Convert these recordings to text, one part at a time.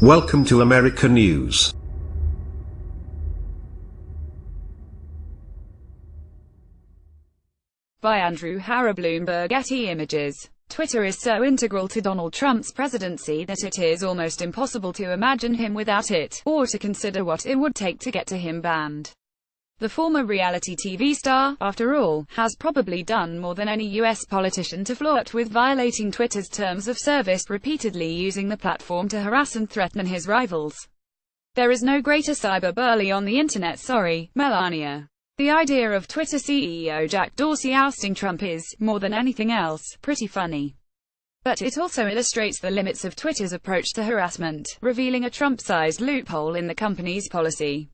Welcome to America News. By Andrew Harrer, Bloomberg. Getty Images. Twitter is so integral to Donald Trump's presidency that it is almost impossible to imagine him without it, or to consider what it would take to get to him banned. The former reality TV star, after all, has probably done more than any U.S. politician to flirt with violating Twitter's terms of service, repeatedly using the platform to harass and threaten his rivals. There is no greater cyber bully on the internet, sorry, Melania. The idea of Twitter CEO Jack Dorsey ousting Trump is, more than anything else, pretty funny. But it also illustrates the limits of Twitter's approach to harassment, revealing a Trump-sized loophole in the company's policy.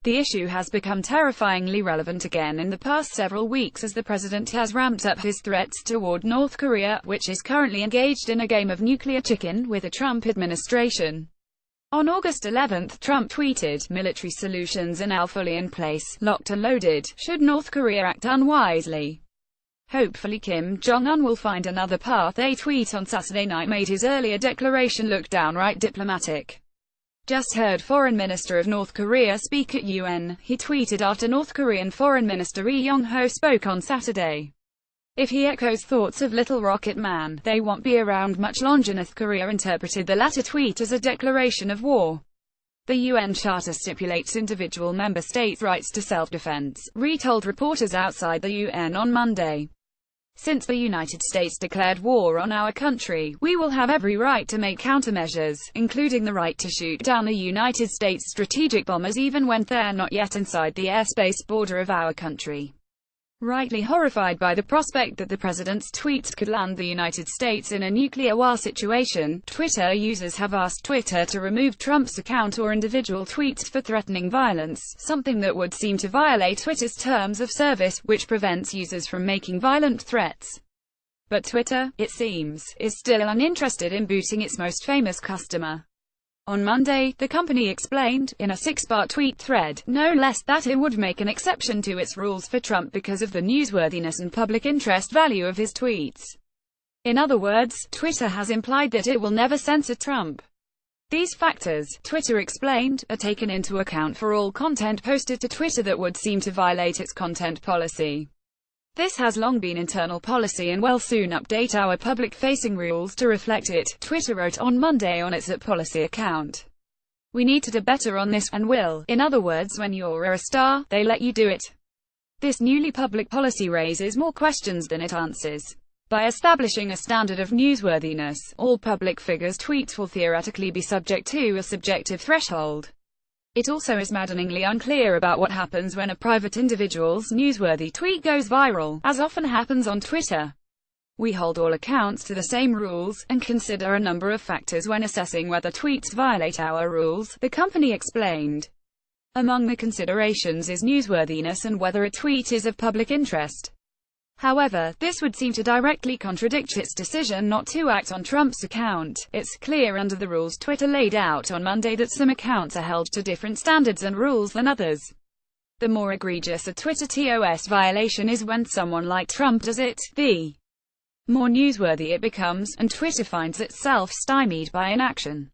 The issue has become terrifyingly relevant again in the past several weeks as the president has ramped up his threats toward North Korea, which is currently engaged in a game of nuclear chicken with the Trump administration. On August 11, Trump tweeted, "Military solutions are now fully in place, locked and loaded, should North Korea act unwisely. Hopefully Kim Jong-un will find another path." A tweet on Saturday night made his earlier declaration look downright diplomatic. "Just heard Foreign Minister of North Korea speak at UN," he tweeted after North Korean Foreign Minister Ri Yong-ho spoke on Saturday. "If he echoes thoughts of Little Rocket Man, they won't be around much longer." North Korea interpreted the latter tweet as a declaration of war. The UN Charter stipulates individual member states' rights to self-defense, Ri told reporters outside the UN on Monday. "Since the United States declared war on our country, we will have every right to make countermeasures, including the right to shoot down the United States strategic bombers even when they're not yet inside the airspace border of our country." Rightly horrified by the prospect that the president's tweets could land the United States in a nuclear war situation, Twitter users have asked Twitter to remove Trump's account or individual tweets for threatening violence, something that would seem to violate Twitter's terms of service, which prevents users from making violent threats. But Twitter, it seems, is still uninterested in booting its most famous customer. On Monday, the company explained, in a 6-part tweet thread, no less, that it would make an exception to its rules for Trump because of the newsworthiness and public interest value of his tweets. In other words, Twitter has implied that it will never censor Trump. These factors, Twitter explained, are taken into account for all content posted to Twitter that would seem to violate its content policy. This has long been internal policy and will soon update our public-facing rules to reflect it, Twitter wrote on Monday on its @policy account. "We need to do better on this, and will. In other words, when you're a star, they let you do it." This newly public policy raises more questions than it answers. By establishing a standard of newsworthiness, all public figures' tweets will theoretically be subject to a subjective threshold. It also is maddeningly unclear about what happens when a private individual's newsworthy tweet goes viral, as often happens on Twitter. "We hold all accounts to the same rules, and consider a number of factors when assessing whether tweets violate our rules," the company explained. Among the considerations is newsworthiness and whether a tweet is of public interest. However, this would seem to directly contradict its decision not to act on Trump's account. It's clear under the rules Twitter laid out on Monday that some accounts are held to different standards and rules than others. The more egregious a Twitter TOS violation is when someone like Trump does it, the more newsworthy it becomes, and Twitter finds itself stymied by inaction.